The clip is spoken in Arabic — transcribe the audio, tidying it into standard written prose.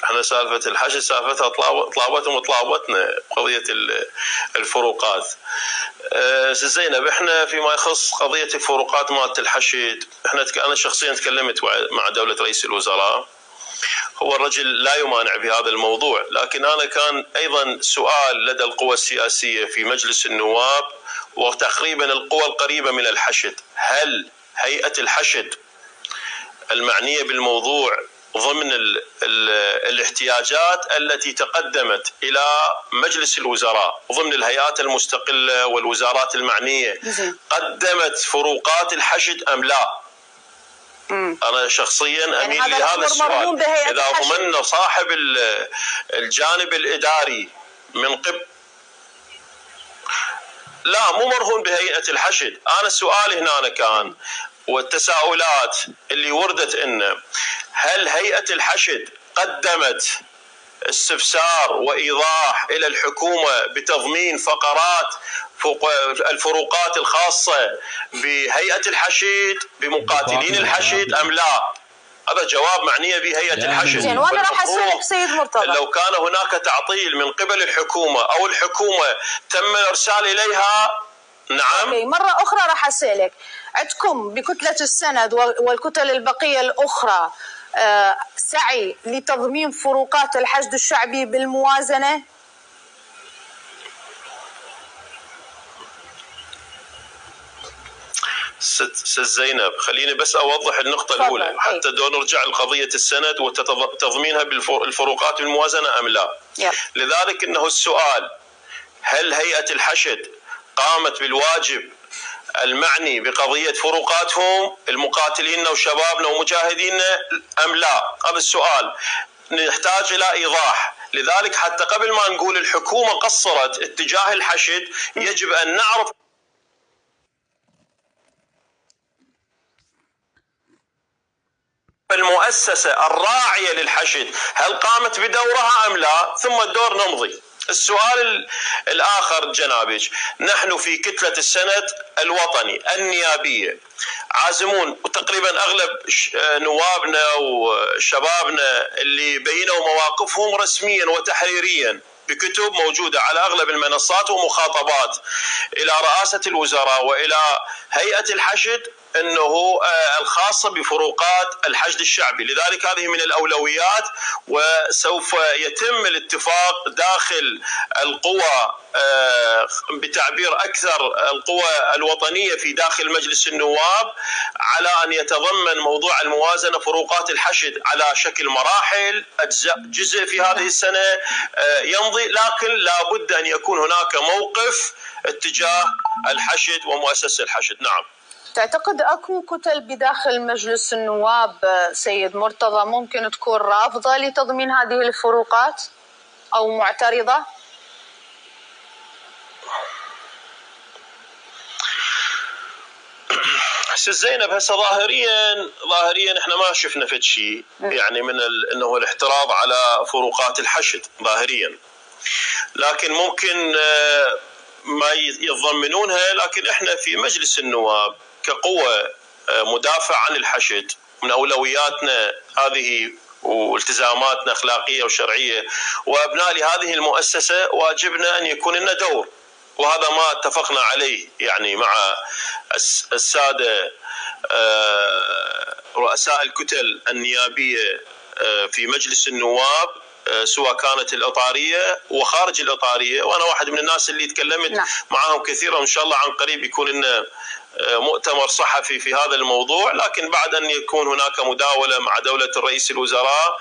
احنا سالفه الحشد سالفتها طلابتهم وطلابتنا قضيه الفروقات. زينب، احنا فيما يخص قضيه الفروقات مالت الحشد، انا شخصيا تكلمت مع دوله رئيس الوزراء، هو الرجل لا يمانع بهذا الموضوع، لكن انا كان ايضا سؤال لدى القوى السياسيه في مجلس النواب وتقريبا القوى القريبه من الحشد، هل هيئه الحشد المعنيه بالموضوع ضمن الاحتياجات التي تقدمت إلى مجلس الوزراء ضمن الهيئات المستقلة والوزارات المعنية قدمت فروقات الحشد أم لا؟ أنا شخصيا أميل لهذا السؤال. إذا ضمننا صاحب الجانب الإداري من قبل، لا مو مرهون بهيئة الحشد. أنا سؤالي هنا كان والتساؤلات اللي وردت إنه هل هيئة الحشد قدمت استفسار وإيضاح إلى الحكومة بتضمين فقرات الفروقات الخاصة بهيئة الحشد بمقاتلين الحشد أم لا؟ هذا جواب معنية به هيئة الحشد. زين، وانا راح اسالك سيد مرتضى، لو كان هناك تعطيل من قبل الحكومة أو الحكومة تم الإرسال إليها، نعم. أوكي. مرة أخرى راح أسألك، عندكم بكتلة السند والكتل البقية الأخرى سعي لتضمين فروقات الحشد الشعبي بالموازنة؟ ست زينب، خليني بس أوضح النقطة الأولى حتى نرجع لقضية السند وتضمينها بالفروقات بالموازنة أم لا. لذلك إنه السؤال هل هيئة الحشد قامت بالواجب المعني بقضية فروقاتهم المقاتلين وشبابنا ومجاهدينا أم لا؟ هذا السؤال نحتاج إلى إيضاح. لذلك حتى قبل ما نقول الحكومة قصرت اتجاه الحشد يجب أن نعرف المؤسسة الراعية للحشد هل قامت بدورها أم لا، ثم الدور نمضي. السؤال الآخر جنابك، نحن في كتلة السند الوطني النيابية عازمون، وتقريبا أغلب نوابنا وشبابنا اللي بينوا مواقفهم رسميا وتحريريا بكتب موجودة على أغلب المنصات ومخاطبات إلى رئاسة الوزراء وإلى هيئة الحشد أنه الخاصة بفروقات الحشد الشعبي. لذلك هذه من الأولويات، وسوف يتم الاتفاق داخل القوى بتعبير أكثر القوى الوطنية في داخل مجلس النواب على أن يتضمن موضوع الموازنة فروقات الحشد على شكل مراحل، جزء في هذه السنة يمضي، لكن لابد أن يكون هناك موقف اتجاه الحشد ومؤسسة الحشد. نعم. تعتقد اكو كتل بداخل مجلس النواب سيد مرتضى ممكن تكون رافضة لتضمين هذه الفروقات او معترضة؟ ست زينب، هسه ظاهريا احنا ما شفنا فد شيء يعني من انه الاحتراض على فروقات الحشد ظاهريا، لكن ممكن ما يتضمنونها. لكن احنا في مجلس النواب كقوة مدافع عن الحشد من أولوياتنا هذه والتزاماتنا أخلاقية وشرعية، وأبناء لهذه المؤسسة واجبنا أن يكون لنا دور، وهذا ما اتفقنا عليه يعني مع السادة رؤساء الكتل النيابية في مجلس النواب، سواء كانت الإطارية وخارج الإطارية، وأنا واحد من الناس اللي تكلمت معهم كثيرا، وإن شاء الله عن قريب يكون لنا مؤتمر صحفي في هذا الموضوع، لكن بعد أن يكون هناك مداولة مع دولة رئيس الوزراء